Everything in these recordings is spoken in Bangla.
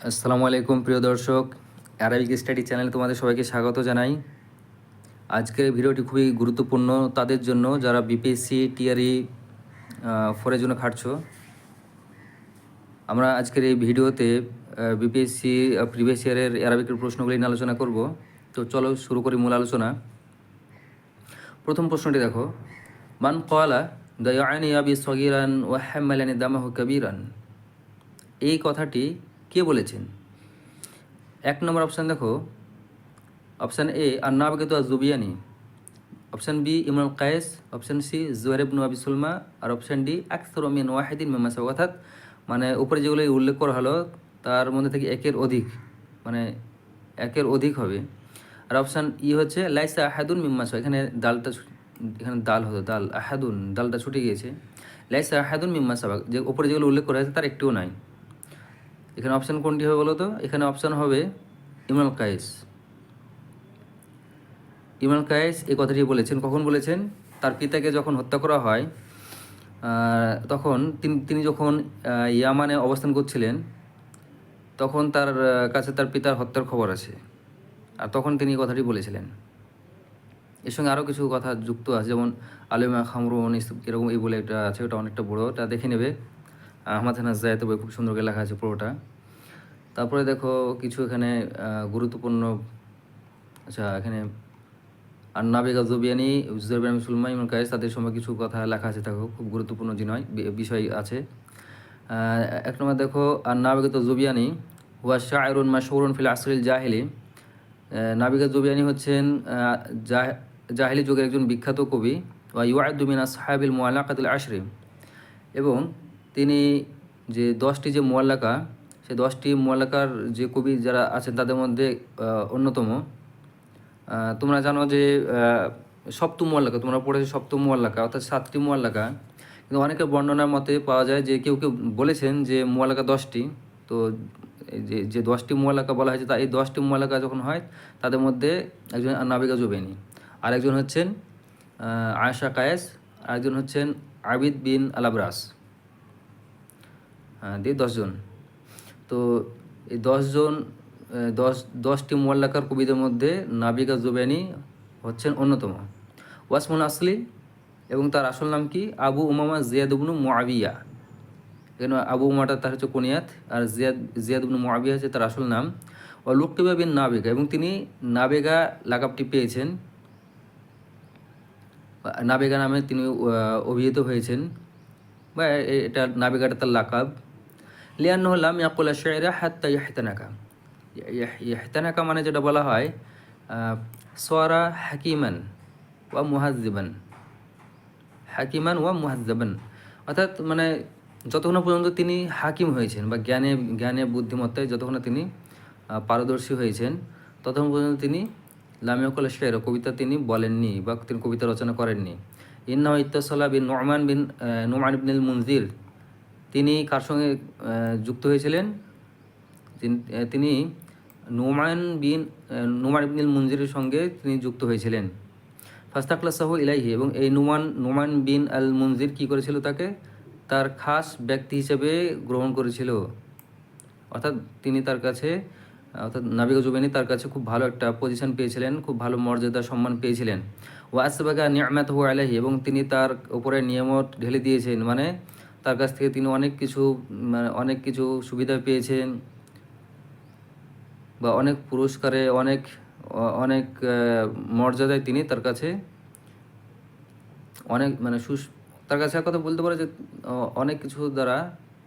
আসসালামু আলাইকুম প্রিয় দর্শক, অ্যারাবিক স্টাডি চ্যানেলে তোমাদের সবাইকে স্বাগত জানাই। আজকের ভিডিওটি খুবই গুরুত্বপূর্ণ তাদের জন্য যারা বিপিএসসি টিআরই ফোরের জন্য খাটছো। আমরা আজকের এই ভিডিওতে বিপিএসসি প্রিভিয়াস ইয়ারের অ্যারাবিকের প্রশ্নগুলি নিয়ে আলোচনা করব। তো চলো শুরু করি মূল আলোচনা। প্রথম প্রশ্নটি দেখো, মান ক্বালা দায়ানি আবি সগীরান ওয়া হাম্মালানি দামাহু কাবীরান। এই কথাটি কে বলেছেন? এক নম্বর অপশান দেখো, অপশান এ আন্নাবিকাতু আজ-জুবিয়ানি, option B Imrul Qais, option C Zuhair ibn Abi Sulma, আর অপশান ডি আকসারু মিন ওয়াহিদিন মিম্মা সাবাক। অর্থাৎ মানে উপরে যেগুলো উল্লেখ করা হলো তার মধ্যে থেকে একের অধিক, মানে একের অধিক হবে। আর অপশান ই হচ্ছে লাইসা আহাদুন মিম্মা সাবাক। এখানে দাল হতো, দাল আহাদুন, দালটা ছুটে গিয়েছে। লাইসা আহাদুন মিম্মা সাবাক, যে উপরে যেগুলো উল্লেখ করা হয়েছে তার একটিও নাই। এখানে অপশান কোনটি হবে বলো তো? এখানে অপশান হবে ইমরুল কায়েস। ইমরান কায়েস এই কথাটি বলেছেন। কখন বলেছেন? তার পিতাকে যখন হত্যা করা হয়, তখন তিনি যখন ইয়ামানে অবস্থান করছিলেন, তখন তার কাছে তার পিতার হত্যার খবর আছে, আর তখন তিনি এই কথাটি বলেছিলেন। এর সঙ্গে আরও কিছু কথা যুক্ত আছে, যেমন আলিমা খামরুন এরকম এই বলে একটা আছে, ওটা অনেকটা বড়ো, ওটা দেখে নেবে। আহমদ হানাস জায়েতে বই খুব সুন্দর করে লেখা আছে পুরোটা। তারপরে দেখো কিছু এখানে গুরুত্বপূর্ণ, আচ্ছা এখানে আর নাবিগা জুবিয়ানি, জুজাইর বিন সুলমা, ইমরুল কায়েস, তাদের সময় কিছু কথা লেখা আছে, দেখো খুব গুরুত্বপূর্ণ বিষয় আছে। এক নম্বর দেখো, আর নাবিগা জুবিয়ানি হুয়া শায়রুন মাশহুরুন ফিল আসরিল জাহিলি। নাবিগা জুবিয়ানি হচ্ছেন জাহিলি যুগের একজন বিখ্যাত কবি। ওয়া ইউআদ্দু মিন আসহাবিল মুআল্লাকাতিল আশরি, এবং তিনি যে 10টি যে মুআল্লাকা, সেই 10টি মুআল্লাকার যে কবি যারা আছেন তাদের মধ্যে অন্যতম। তোমরা জানো যে সপ্তম মুআল্লাকা, তোমরা পড়েছো সপ্তম মুআল্লাকা, অর্থাৎ 7টি মুআল্লাকা। কিন্তু অনেকের বর্ণনার মতে পাওয়া যায় যে কেউ কেউ বলেছেন যে মুআল্লাকা 10টি। তো যে 10টি মুআল্লাকা বলা হয়েছে, তা এই 10টি মুআল্লাকা যখন হয় তাদের মধ্যে একজন নাবিগা জুবাইনি, আরেকজন হচ্ছেন আয়েশা কায়েস, আরেকজন হচ্ছেন আবিদ বিন আলাবরাস, দিয়ে 10জন। তো এই 10জন, 10টি মুআল্লাকার কবিদের মধ্যে নাবিগা জুবাইনি হচ্ছেন অন্যতম। ওয়াসমুল আসলি, এবং তার আসল নাম কি? আবু উমামা জিয়াদ ইবনু মুআবিয়া। এখানে আবু উমাটা তার হচ্ছে কুনিয়াত, আর জিয়াদ ইবনু মুআবিয়া হচ্ছে তার আসল নাম। ও লুকিবা বিন নাবিগা, এবং তিনি নাবিগা লাকাবটি পেয়েছেন, নাবিগা নামে তিনি অভিহিত হয়েছেন, বা এটা নাবিগাটা তার লাকাব। লিয়ান্নাহু লাম ইয়াকুলা শায়রা হাত্তা ইয়াহতানাকা। ইয়াহতানাকা মানে যেটা বলা হয় সরা হাকিমান ওয়া মুহাজ্জিবান, হাকিমান ওয়া মুহাজ্জাবান, অর্থাৎ মানে যতক্ষণ পর্যন্ত তিনি হাকিম হয়েছেন বা জ্ঞানে বুদ্ধিমত্তায় যতক্ষণ তিনি পারদর্শী হয়েছেন, ততক্ষণ পর্যন্ত তিনি লামিয়াকুল শের, কবিতা তিনি বলেননি বা তিনি কবিতা রচনা করেননি। ইন্নাহু ইত্তাসালা বিন নুমান ইবনুল মুনজির, তিনি কার সঙ্গে যুক্ত হয়েছিলেন? তিনি নুমান ইবনুল মুনজিরের সঙ্গে তিনি যুক্ত হয়েছিলেন। ফাস্তাকলাসাহু ইলাইহি, এবং এই নুমান বিন আল মুনজির কী করেছিল? তাকে তার খাস ব্যক্তি হিসেবে গ্রহণ করেছিল। অর্থাৎ তিনি তার কাছে, অর্থাৎ নাবিগা জুবাইনি তার কাছে খুব ভালো একটা পজিশন পেয়েছিলেন, খুব ভালো মর্যাদা সম্মান পেয়েছিলেন। ওয়া আসবাগা নি'মাতাহু আলাইহি, এবং তিনি তার উপরে নিয়ামত ঢেলে দিয়েছেন, মানে তার কাছ থেকে তিনি অনেক কিছু সুবিধা পেয়েছেন, বা অনেক পুরস্কারে, অনেক মর্যাদায় তিনি তার কাছে অনেক তার কাছে এক কথা বলতে পারে যে অনেক কিছু দ্বারা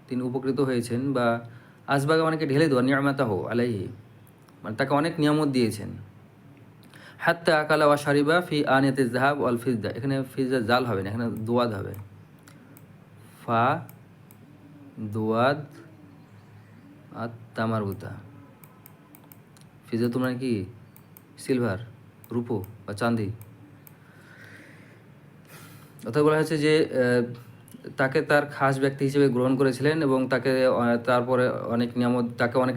তিনি উপকৃত হয়েছেন, বা আসবাগে অনেকে ঢেলে দেওয়া, নিয়ামাতাহু আলাইহি, মানে তাকে অনেক নিয়ামত দিয়েছেন। হাত্তা আকালা ওয়া শারিবা ফি আনিয়াতি যাহাব ওয়াল ফিজদা, এখানে ফিজদা জাল হবে না, এখানে দোয়াদ হবে, ফা দোয়াদ আর তামারুতা। ফিজদা তোমরা কি সিলভার, রূপো বা চাঁদি। অর্থাৎ বলা হয়েছে যে তাকে তার খাস ব্যক্তি হিসেবে গ্রহণ করেছিলেন, এবং তারপরে অনেক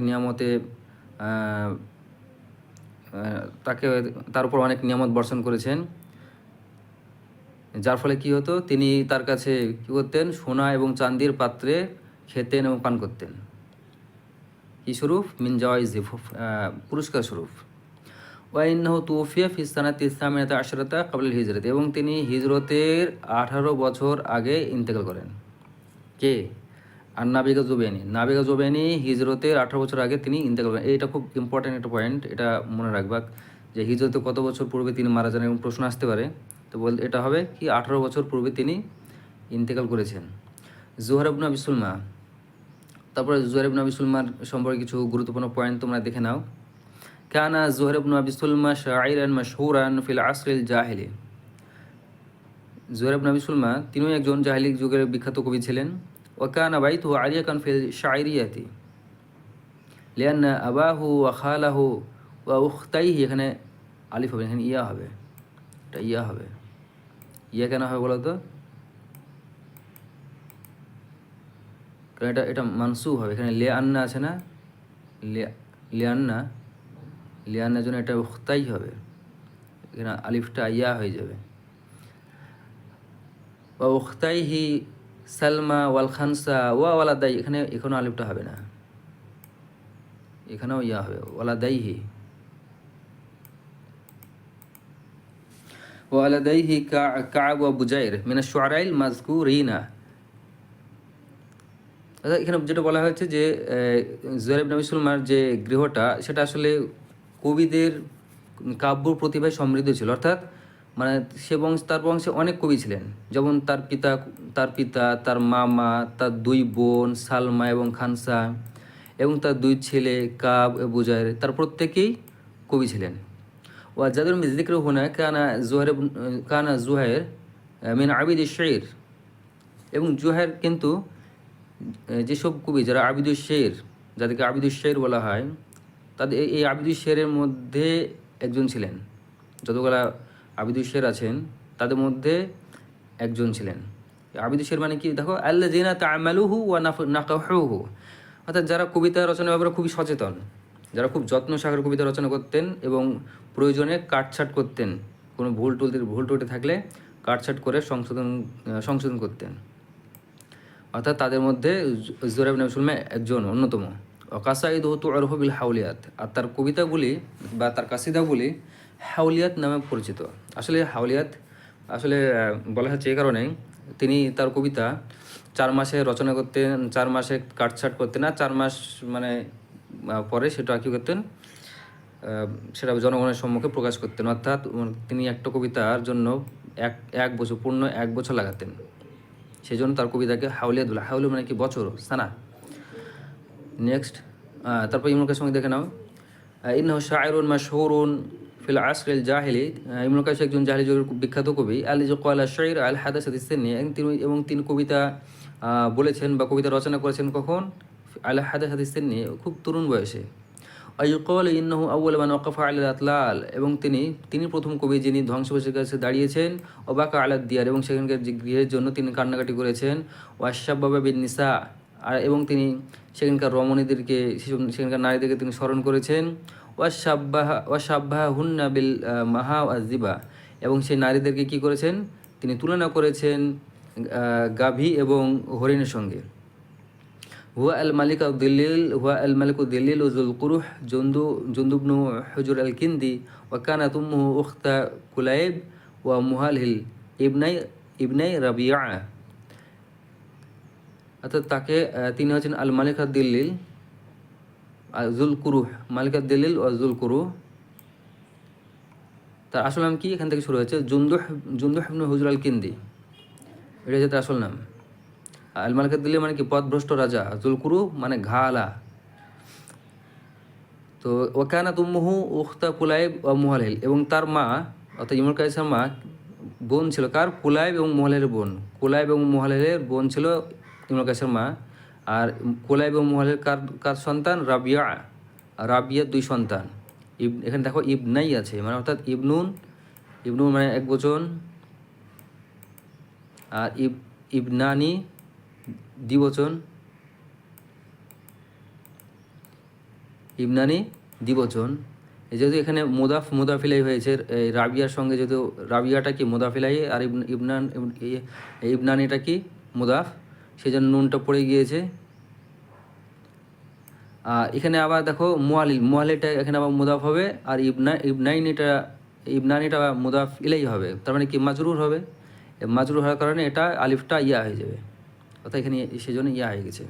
নিয়ামতে তার উপর অনেক নিয়ামত বর্ষণ করেছেন, যার ফলে কী হতো? তিনি তার কাছে কী করতেন? সোনা এবং চাঁদির পাত্রে খেতেন এবং পান করতেন। কি স্বরূপ? মিন জাওয়াইজি, পুরস্কার স্বরূপ। ওয়াইন্নাহু তুওফিয়া ফি সানাতি সামিনাতা আশরাতা ক্বাবলাল হিজরত, এবং তিনি হিজরতের 18 বছর আগে ইন্তেকাল করেন। কে? আর নাবিগা জুবাইনি, নাবিগা জুবাইনি হিজরতের 18 বছর আগে তিনি ইন্তেকাল করেন। এটা খুব ইম্পর্ট্যান্ট একটা পয়েন্ট, এটা মনে রাখবা যে হিজরতে কত বছর পূর্বে তিনি মারা যান, এবং প্রশ্ন আসতে পারে। তো এটা হবে কি 18 বছর পূর্বে তিনি ইন্তেকাল করেছেন। জুহার ইবনে আবি সুলমা, তারপরে জুহার ইবনে আবি সুলমার সম্পর্কে কিছু গুরুত্বপূর্ণ পয়েন্ট তোমরা দেখে নাও। কানা জুহার ইবনে আবি সুলমা শাইরান মাশহুরান ফিল আসরিল জাহিলি। জুহার ইবনে আবি সুলমা তিনিও একজন জাহিলিক যুগের বিখ্যাত কবি ছিলেন। ওয়া কানা বাইতুহু আলিয়াকান ফিল শাইরিয়াতি লিআন্না আবাহু ওয়া খালাহু ওয়া উখতাইহি, এখানে আলিফ হবে, এখানে ইয়া হবে, এটা ইয়া হবে। ইয়া কেন হবে বলো তো? কারণ এটা মানসুব হবে, এখানে লিআন্না আছে না, লিআন্না, লিআন্নার জন্য এটা উখতাই হবে, এখানে আলিফটা ইয়া হয়ে যাবে। ওয়া উখতাইহি সালমা ওয়াল খানসা ওয়া ওয়ালাদাই, এখানে এখনও আলিফটা হবে না, এখানেও ইয়া হবে, ওয়ালাদাইহি। ওয়ালাদাইহি কা'ব ওয়া বুজাইর মিনাশ শুআরাইল মাযকুরিনা। এখানে যেটা বলা হয়েছে যে জুহাইর ইবনে আবি সুলমার যে গৃহটা, সেটা আসলে কবিদের কাব্য প্রতিভায় সমৃদ্ধ ছিল, অর্থাৎ মানে তার বংশে অনেক কবি ছিলেন, যেমন তার মামা, তার 2 বোন সালমা এবং খানসা, এবং তার 2 ছেলে কাব বুজাইর, তার প্রত্যেকেই কবি ছিলেন। ওয়া জাদুর মিযিকর হুনা কানা জুহাইর মিন আবিদিশ শাইর, এবং জুহাইর কিন্তু যেসব কবি যারা আবিদুশ শের, যাদেরকে আবিদুশ শের বলা হয়, তাদের এই আবিদুশ শেরের মধ্যে একজন ছিলেন। যতগুলা আবিদুশ শের আছেন তাদের মধ্যে একজন ছিলেন। আবিদুশ শের মানে কি দেখো, আল্লাযিনা তা'মালুহু ওয়া নাকাহুহু, অর্থাৎ যারা কবিতা রচনার ব্যাপারে খুবই সচেতন, যারা খুব যত্ন সহকারে কবিতা রচনা করতেন এবং প্রয়োজনে কাটছাট করতেন, কোনো ভুল টুটি থাকলে কাটছাট করে সংশোধন করতেন। অর্থাৎ তাদের মধ্যে জুহাইর ইবনে আবি সুলমা একজন অন্যতম। কাসাইদুহু তু'রাফু বিল হাউলিয়াত, আর তার কবিতাগুলি বা তার কাসিদাগুলি হাউলিয়াত নামে পরিচিত। আসলে হাউলিয়াত বলা হচ্ছে এই কারণে, তিনি তার কবিতা 4 মাসে রচনা করতেন, 4 মাসে কাটছাট করতেন, না 4 মাস মানে পরে সেটা কী করতেন, সেটা জনগণের সম্মুখে প্রকাশ করতেন। অর্থাৎ তিনি একটা কবিতার জন্য এক বছর, পূর্ণ 1 বছর লাগাতেন। সেই জন্য তার কবিতাকে হাউলিয়াত বলা। হাউলি মানে কি বছর, সানা। নেক্সট, তারপর ইবনুল কাসির সঙ্গে দেখে নাও। ইন্নাহু শায়রুন মাশহুরুন ফিল আসরিল জাহিলি, ইবনুল কাসির একজন জাহিলি যুগের বিখ্যাত কবি। আল্লাযী ক্বালা শাইর আল হাদাসাতিস সিন্নি, এবং তিনি কবিতা বলেছেন বা কবিতা রচনা করেছেন কখন? আল হাদাসাতিস সিন্নি, খুব তরুণ বয়সে। আইয়ুকাল ইন্নাহু আউয়াল মান ওয়াকাফা আলাল আতলাল, এবং তিনি প্রথম কবি যিনি ধ্বংসাবশেষের কাছে দাঁড়িয়েছেন। ওবাকা আলাদ দিয়ার, এবং সেখানকার যে গৃহের জন্য তিনি কান্নাকাটি করেছেন। ওয়াশাব্বাবা বিন নিসা, এবং সেখানকার রমণীদেরকে, সেখানকার নারীদেরকে তিনি স্মরণ করেছেন। ওয়াশাব্বাহা হুন্না বিল মাহা আজিবা, এবং সেই নারীদেরকে কী করেছেন? তিনি তুলনা করেছেন গাভী এবং হরিণের সঙ্গে। হুয়া আল মালিকু দিল্লিল উজুল কুরুহ জুন্দুবনু হুজুর আল কিন্দি ওয়া কানাত উম্মুহু উখতা কুলাইব ওয়া মুহালহিল ইবনাই রাবিয়া। অর্থাৎ তিনি হচ্ছেন আল মালিকা দিল্লিল জুল কুরুহ, মালিকা দিল্লিল ও জুল কুরুহ। তার আসল নাম কি? এখান থেকে শুরু হয়েছে জুন্দুহ ইবনু হুজুর আল কিন্দি, এটা হচ্ছে তার আসল নাম। আল মালিকা দিল্লি মানে কি পথভ্রষ্ট রাজা, জুলকুরু মানে ঘালা। তো ওয়াকানা তুম্মুহু উখতা কুলাইব ও মুহালহিল, এবং তার মা অর্থাৎ ইবনুল কাসির মা বোন ছিল কার? কুলাইব এবং মুহালহিলের বোন। কুলাইব এবং মুহালহিলের বোন ছিল ইবনুল কাসির মা। আর কুলাইব এবং মুহালহিল কার সন্তান? রাবিয়ার 2 সন্তান। এখানে দেখো ইবনাই আছে, মানে অর্থাৎ ইবনুন মানে এক বচন, আর ইবনানি দ্বিবচন, ইবনানি দ্বিবচন। যেহেতু এখানে মুদাফিলাই হয়েছে রাবিয়ার সঙ্গে, যেহেতু রাবিয়াটা কি মুদাফিলাই, আর ইবনানিটা কি মুদাফ, সেই জন্য নুনটা পড়ে গিয়েছে। এখানে আবার দেখো মুআলিলটা এখানে আবার মুদাফ হবে, আর ইবনানিটা মুদাফ ইলাই হবে, তার মানে কি মাজরুর হবে। মাজরুর হওয়ার কারণে এটা আলিফটা ইয়া হয়ে যাবে, অর্থাৎ এখানে সেই জন্য ইয়া হয়ে গেছে।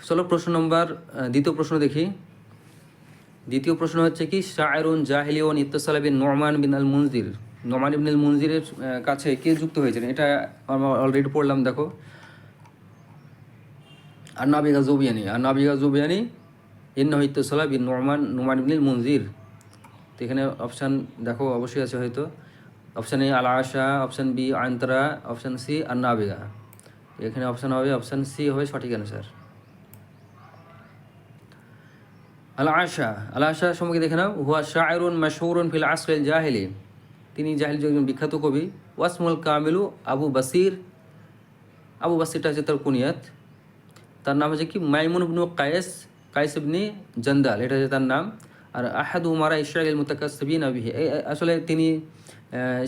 চলো দ্বিতীয় প্রশ্ন দেখি। দ্বিতীয় প্রশ্ন হচ্ছে কি, শায়রুন জাহিলিয়ুন ইত্তাসালা বিন নু'মান বিন আল মুনজির। নু'মান ইবনুল মুনজিরের কাছে কে যুক্ত হয়েছেন? এটা আমরা অলরেডি পড়লাম, দেখো আন্নাবিগা জুবিয়ানি ইন্নাহু ইত্তাসালা বিন নু'মান ইবনুল মুনজির। তো এখানে অপশান দেখো অবশ্যই আছে হয়তো। Option A al Asha, option B Antara, option C Annabigha. এখানে অপশান হবে অপশান সি হবে সঠিক অ্যান্সার। আল আশা সম্পর্কে দেখে নাও। হুয়া শায়রুন মাশহুরুন ফিল আসরিল জাহিলি। তিনি জাহিলি একজন বিখ্যাত কবি। ওয়াসমুল কামিলু আবু বাসিরটা হচ্ছে তার কুনিয়াত। তার নাম হচ্ছে কি মাইমুন ইবনু কায়েস ইবনে জান্দাল, এটা হচ্ছে তার নাম। আর আহাদু উমারা ইসরাইল মুতাকাসসিবিন বিহি, আসলে তিনি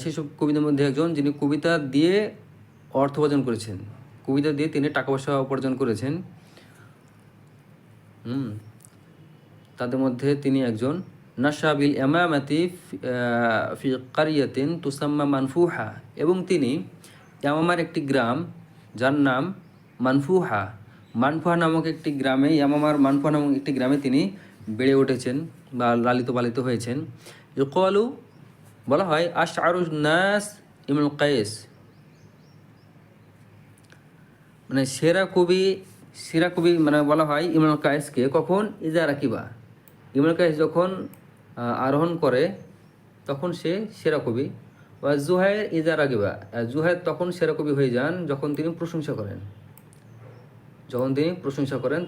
সেসব কবিদের মধ্যে একজন যিনি কবিতা দিয়ে অর্থ উপার্জন করেছেন, কবিতা দিয়ে তিনি টাকা পয়সা উপার্জন করেছেন। তাদের মধ্যে তিনি একজন। নাশাবিল ইয়ামামাতি ফি কারিয়াতিন তুসাম্মা মানফুহা, এবং তিনি ইয়ামামার একটি গ্রাম যার নাম মানফুহা নামক একটি গ্রামে, ইয়ামামার মানফুহা নামক একটি গ্রামে তিনি বেড়ে উঠেছেন বা লালিত পালিত হয়েছেন। ইউকালু বলা হয় আশআরুন নাস ইমরুল কায়েস, মানে সেরা কবি মানে বলা হয় ইমরুল কায়েসকে কখন? ইজা রাকিবা, ইমরুল কায়েস যখন আরোহণ করে তখন সে সেরা কবি। বা জুহাইর ইজা রাগিবা, জুহাইর তখন সেরা কবি হয়ে যান যখন তিনি প্রশংসা করেন,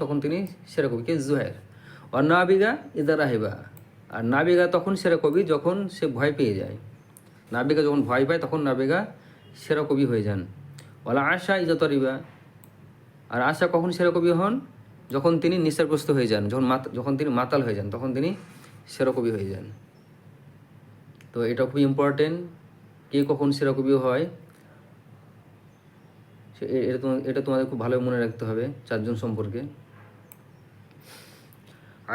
তখন তিনি সেরা কবি, কে? জুহাইর। আর নাবিগা ইজা রাহিবা, আর নাবিগা তখন সেরা কবি যখন সে ভয় পেয়ে যায়, নাবিগা যখন ভয় পায় তখন নাবিগা সেরা কবি হয়ে যান। ওয়ালা আশা ইজা তরিবা, আর আশা কখন সেরা কবি হন? যখন তিনি নিঃশ্বাসগ্রস্ত হয়ে যান, যখন তিনি মাতাল হয়ে যান, তখন তিনি সেরা কবি হয়ে যান। তো এটা খুবই ইম্পর্টেন্ট, কে কখন সেরা কবি হয় এটা তোমাদের খুব ভালো মনে রাখতে হবে চারজন সম্পর্কে।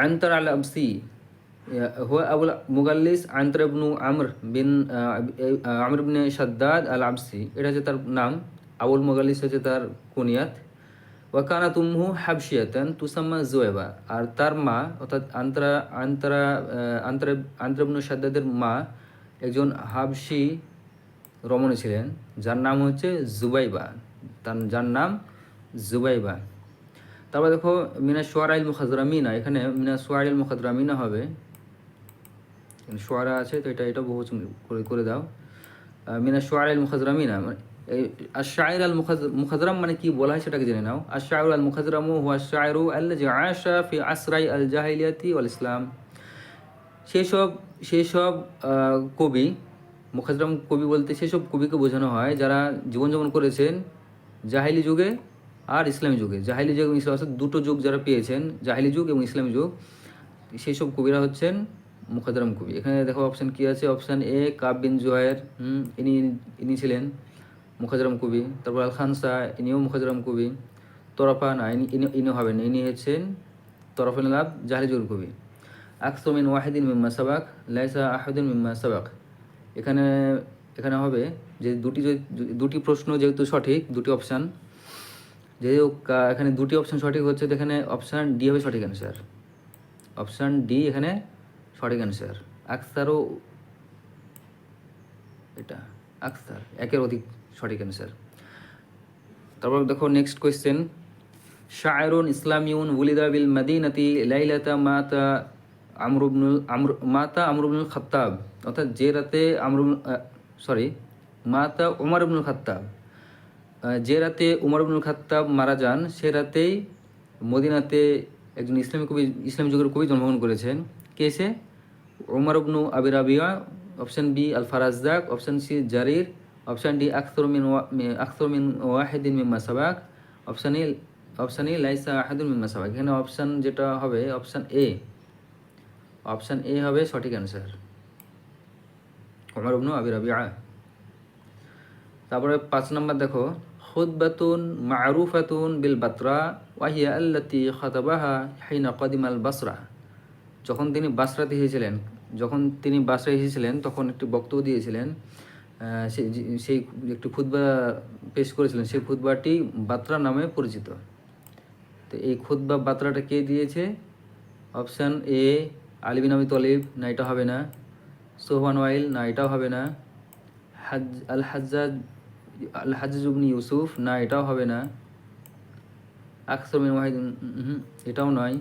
আনতার আল আবসি হুয়া আবুল মুগাল্লিস আনতার ইবনু আমর বিন শাদ্দাদ আল আবসি, এটা হচ্ছে তার নাম। আবুল মুগাল্লিস হচ্ছে তার কুনিয়াত। ওয়াকানা তুমহু হাবশিয়াতান তুসাম্মা জুয়েবা, আর তার মা অর্থাৎ আন্তরা ইবনু শাদ্দাদের মা একজন হাবশি রমণী ছিলেন যার নাম হচ্ছে জুবাইবা, তারপর দেখো মিনা শুআরাইল মুখাজরামিনা, এখানে মিনা শুআরাইল মুখাজরামিনা হবে, শুআরা আছে তো এটা বহুবচন করে দাও। মিনা শুআরাইল মুখাজরামিনা, আশ-শায়র আল মুখাজরাম মানে কি বলা হয় সেটাকে জেনে নাও। আশ-শায়র আল মুখাজরামু হুয়া আশ-শায়রু আল্লাযী আশা ফি আসরাই আল জাহিলিয়াতি ওয়াল ইসলাম। সেসব কবি, মুখাজরাম কবি বলতে সেসব কবিকে বোঝানো হয় যারা জীবনযাপন করেছেন জাহিলি যুগে আর ইসলামী যুগে। জাহিলি যুগ এবং ইসলাম অর্থাৎ দুটো যুগ যারা পেয়েছেন, জাহিলি যুগ এবং ইসলামী যুগ, সেই সব কবিরা হচ্ছেন মুখাজরাম কবি। এখানে দেখো অপশান কী আছে। অপশান এ কাব বিন জুহাইর, ইনি ছিলেন মুখাজরাম কবি। তারপর আল খানসা, ইনিও মুখাজরাম কবি। তরফা না, ইনি হবেন, ইনি হচ্ছেন তরফান লাভ জাহিলি যুগের কবি। আকসর মিন ওয়াহিদিন মিম্মা সাবাক লাইসা আহাদিন মিম্মা সাবাক, এখানে হবে যে দুটি প্রশ্ন যেহেতু সঠিক, দুটি অপশান যেহেতু এখানে দুটি অপশান সঠিক হচ্ছে, তো এখানে অপশান ডি হবে সঠিক অ্যান্সার। অপশান ডি এখানে সঠিক অ্যান্সার। আকসারও এটা আকসার, একের অধিক সঠিক অ্যান্সার। তারপর দেখো নেক্সট কোয়েশ্চেন। শায়রুন ইসলামিউন উলিদা বিল মাদিনাতি লাইলাতা মাতা আমর ইবনুল খাত্তাব, অর্থাৎ যে রাতে মাতা উমর ইবনুল খাত্তাব, যে রাতে উমর ইবনুল খাত্তাব মারা যান সে রাতেই মদিনাতে একজন ইসলামী যুগের কবি জন্মগ্রহণ করেছেন। কে সে? উমর ইবনু আবি রাবিয়া। অপশান বি আল ফারাজদাক, অপশান সি জারির, অপশান ডি আকসর মিন ওয়াহিদিন মিম্মা সাবাক, অপশান ই লাইসা আহাদুন মিম্মা সাবাক। এখানে অপশান যেটা হবে অপশান এ হবে সঠিক অ্যান্সার, উমর ইবনু আবি রাবিয়া। তারপরে 5 নম্বর দেখো, খুতবাতুন মা'রুফাতুন বিল বাতরা ওয়া হিয়া আল্লাতী খাতাবাহা হিনা কদিমাল বাসরা। যখন তিনি বাসরাতে এসেছিলেন, তখন একটি বক্তব্য দিয়েছিলেন, সেই একটি খুতবা পেশ করেছিলেন, সেই খুতবাটি বাতরা নামে পরিচিত। তো এই খুতবা বাতরাটা কে দিয়েছে? অপশান এ আলী বিন আবি তলিব, না এটা হবে না। সোহবান ওয়াইল, না এটাও হবে না। আল হাজ্জাজ ইবনে ইউসুফ, না এটাও হবে না। আকসার মিন ওয়াহিদ, এটাও নয়।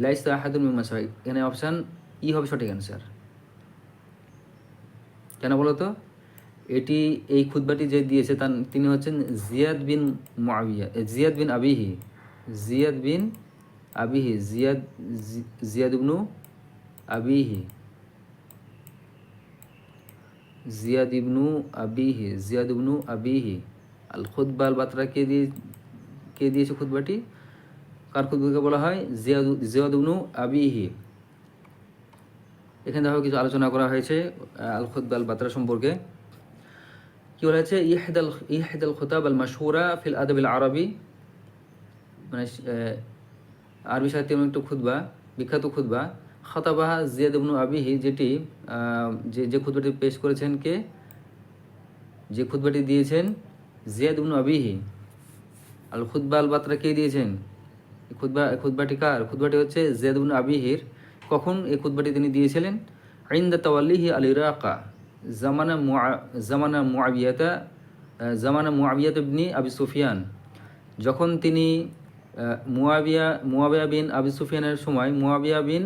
লাইসা আহাদুন মিম্মান সাবিক, এখানে অপশান ই হবে সঠিক অ্যান্সার। কেন বলো তো? এই খুতবাটি যে দিয়েছে তিনি হচ্ছেন জিয়াদ বিন মুআবিয়া, জিয়াদ বিন আবিহি, জিয়াদ ইবনু আবিহি, জিয়াদ ইবনু আবিহি। আল খুতবা আল বাতরা কে দিয়েছে খুতবাটি? কার খুতবাকে বলা হয়? জিয়াদ ইবনু আবিহি। এখানে দেখো কিছু আলোচনা করা হয়েছে আল খুতবা আল বাতরা সম্পর্কে। কি বলা হয়েছে? ইহদাল খুতাব আল মাশহুরা ফিল আদব আল আরবি, মানে আরবি সাহিত্যে একটু খুতবা, বিখ্যাত খুতবা। খাতাবাহা জিয়াদ ইবনু আবিহি, যেটি যে খুতবাটি পেশ করেছেন কে? যে খুতবাটি দিয়েছেন জিয়াদ ইবনু আবিহি। আল খুতবা আল বাতরা কে দিয়েছেন? খুতবাটি কার? খুতবাটি হচ্ছে জিয়াদ ইবনু আবিহির। কখন এই খুতবাটি তিনি দিয়েছিলেন? ইনদা তাওয়াল্লিহি আল ইরাকা জামানা মুআবিয়া ইবনে আবি সুফিয়ান। যখন তিনি মুআবিয়া বিন আবি সুফিয়ানের সময়, মুআবিয়া বিন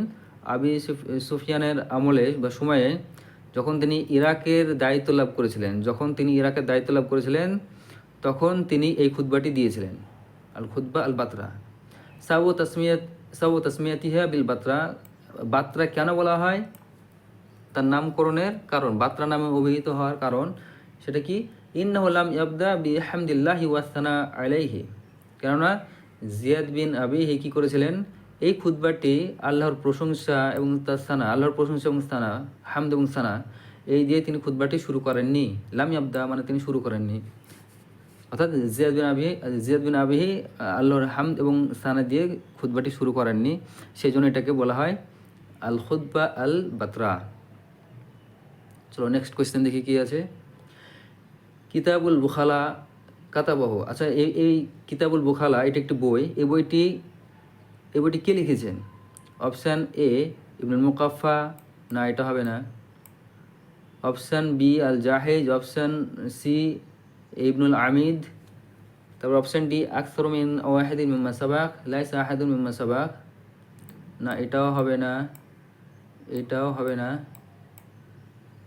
আবি সুফিয়ানের আমলে বা সময়ে যখন তিনি ইরাকের দায়িত্ব লাভ করেছিলেন, তখন তিনি এই খুতবাটি দিয়েছিলেন, আল খুতবা আল বাতরা। সাউ তাসমিয়াতিহা বিল বাতরা, বাতরা কেন বলা হয়? তার নামকরণের কারণ, বাতরা নামে অভিহিত হওয়ার কারণ সেটা কি? ইন্নাহু লাম ইয়াবদা বিহামদিল্লাহি ওয়া সানা আলাইহি, কেননা জিয়াদ বিন আবিহি কি করেছিলেন? এই খুতবাটি আল্লাহর প্রশংসা এবং তার সানা, আল্লাহর প্রশংসা এবং সানা, হামদ এবং সানা, এই দিয়ে তিনি খুতবাটি শুরু করেননি। লাম ইয়াবদা মানে তিনি শুরু করেননি, অর্থাৎ জিয়াদ বিন আবিহি আল্লাহর হামদ এবং সানা দিয়ে খুতবাটি শুরু করেননি, সেই জন্য এটাকে বলা হয় আল খুতবা আল বাতরা। চলো নেক্সট কোয়েশ্চেন দেখি কি আছে। কিতাবুল বুখালা কাতাবাহু। আচ্ছা, এই কিতাবুল বুখালা এটা একটি বই। এই বইটি কে লিখেছেন? অপশান এ ইবনুল মুকাফফা, না এটা হবে না। অপশান বি আল জাহেজ, অপশান সি ইবনুল আমিদ, তারপর অপশান ডি আকসার মিন ওয়াহিদিন মিম্মা সাবাক লাইসা আহাদুন মিম্মা সাবাক, না এটাও হবে না।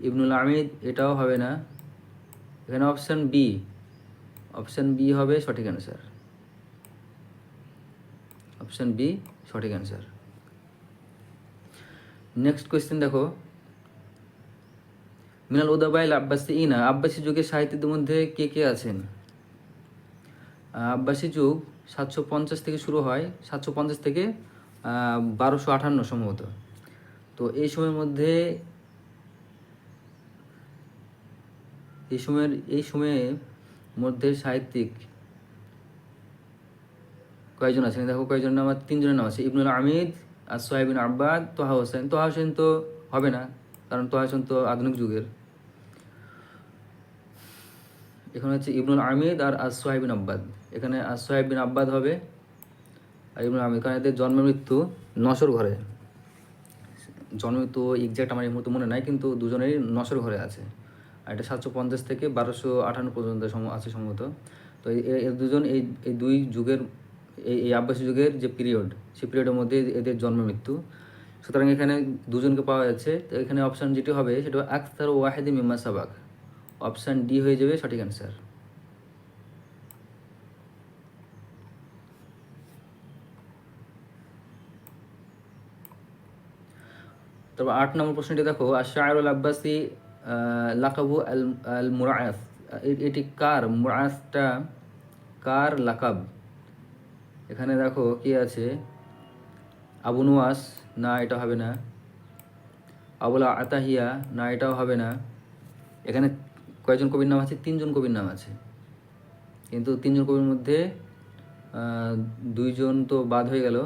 ইবনুল আমিদ, এটাও হবে না। এখানে অপশান বি হবে সঠিক অ্যান্সার। অপশান বি সঠিক অ্যান্সার। নেক্সট কোয়েশ্চেন দেখো। মিনাল উদাবাইল আব্বাসিইনা, আব্বাসী যুগের সাহিত্যের মধ্যে কে কে আছেন? আব্বাসী যুগ 750 থেকে শুরু হয়, 750 থেকে 1258 সম্ভবত। তো এই সময়ের মধ্যে সাহিত্যিক কয়েকজন আছেন? দেখো কয়েকজন নাম, 3 জনের নাম আছে। ইবনুল আমিদ, আর-সোহাইব বিন আব্বাদ, তোহা হোসেন। তোহা হোসেন তো হবে না, কারণ তোহা হোসেন তো আধুনিক যুগের। এখানে হচ্ছে ইবনুল আমিদ আর আর-সোহাইব বিন আব্বাদ। এখানে আর-সোহাইব বিন আব্বাদ হবে আর ইবনুল আমিদ, কারণ এদের জন্ম মৃত্যু নশর ঘরে। জন্ম মৃত্যু এক্সাক্ট আমার এই মুহূর্তে মনে নাই, কিন্তু দুজনেরই নশর ঘরে আছে। আর এটা 750 থেকে 1258 পর্যন্ত আছে সম্ভবত। তো এই দুজন এই দুই যুগের, এই আব্বাসী যুগের যে পিরিয়ড, সেই পিরিয়ডের মধ্যে এদের জন্ম মৃত্যু। সুতরাং এখানে দুজনকে পাওয়া যাচ্ছে। তো এখানে অপশান যেটি হবে সেটা আকসার ওয়াহিদি মিম্মা সাবাক, অপশান ডি হয়ে যাবে সঠিক অ্যান্সার। তারপর 8 নম্বর প্রশ্নটি দেখো। আশ-শায়রুল আব্বাসি লাকাবু আল মুরাআস, এটি কার? মুরাআসটা কার লাকাব? এখানে দেখো কি আছে? আবু নুয়াস, না এটা হবে না। আবুল আতাহিয়া, না এটাও হবে না। এখানে কয়জন কবির নাম আছে? 3 জন কবির নাম আছে। কিন্তু তিনজন কবির মধ্যে দুইজন তো বাদ হয়ে গেল,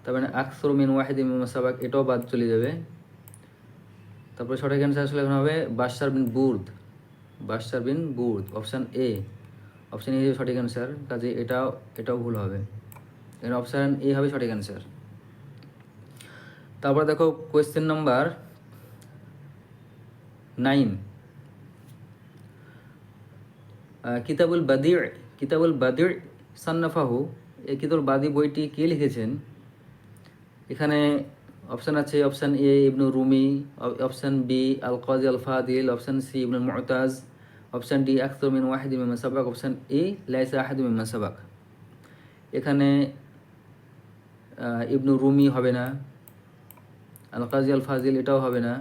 তার মানে আকসর মিন ওয়াহিদ মিম্মা সাবাক, এটাও বাদ চলে যাবে। তারপরে সঠিক অ্যান্সার আসলে এখন হবে বাশশার বিন বুর্দ, বাশশার বিন বুর্দ, অপশান এ, অপশান এ সঠিক অ্যান্সার, কাজে এটাও ভুল হবে, এখানে অপশান এ হবে সঠিক অ্যান্সার। তারপর দেখো কোয়েশ্চেন নাম্বার 9, কিতাবুল বাদির সান্নাফাহু, এই কিতাবুল বাদি বইটি কে লিখেছেন? এখানে অপশান আছে option A Ibnu Rumi, option B al Qadi al Fadil, option C Ibnul Mutaz, option D আকসর মিন ওয়াহিদ মিম্মা সাবাক, অপশান এ লাইসা আহাদু মিম্মা সাবাক। এখানে ইবনু রুমি হবে না, আল কাজি আল ফাজিল এটাও হবে না,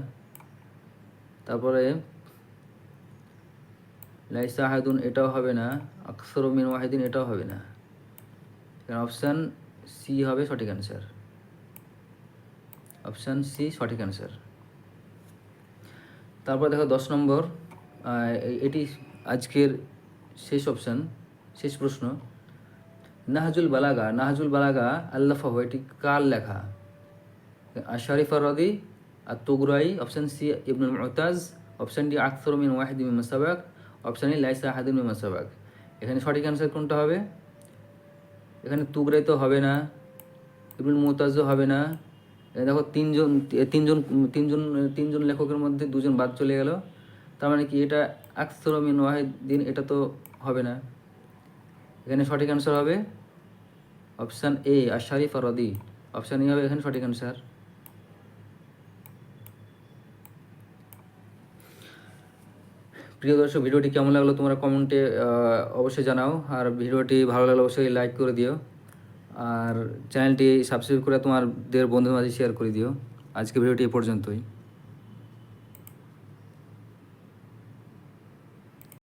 তারপরে লাইসা আহাদুন এটাও হবে না, আকসর মিন ওয়াহিদিন এটাও হবে না, এখানে অপশান সি হবে সঠিক অ্যান্সার, অপশান সি সঠিক অ্যান্সার। তারপর দেখো 10 নম্বর, এটি আজকের শেষ অপশান, শেষ প্রশ্ন। নাহজুল বালাগা আল্লাফাহ, এটি কার লেখা? আশারিফ আর রদি, আর তুগরাই, option C Ibnul Mutaz, option D আকসর মিন ওয়াহিদ মিম্মা সাবাক, অপশান ই লাইসা আহাদুন মিম্মা সাবাক। এখানে সঠিক অ্যান্সার কোনটা হবে? এখানে তুগরাই তো হবে না, ইবনুল মুতাজও হবে না, দেখো তিনজন লেখকের মধ্যে দুজন বাদ চলে গেল, তার মানে কি এটা আকসর মিন ওয়াহিদিন, এটা তো হবে না। এখানে সঠিক অ্যান্সার হবে অপশান এ আশারিফ আর রদি, অপশান ই হবে এখানে সঠিক অ্যান্সার। প্রিয় দর্শক, ভিডিওটি কেমন লাগলো তোমরা কমেন্টে অবশ্যই জানাও, আর ভিডিওটি ভালো লাগলে অবশ্যই লাইক করে দিও, আর চ্যানেলটি সাবস্ক্রাইব করে তোমাদের বন্ধুদের মাঝে শেয়ার করে দিও। আজকে ভিডিওটি এ পর্যন্তই।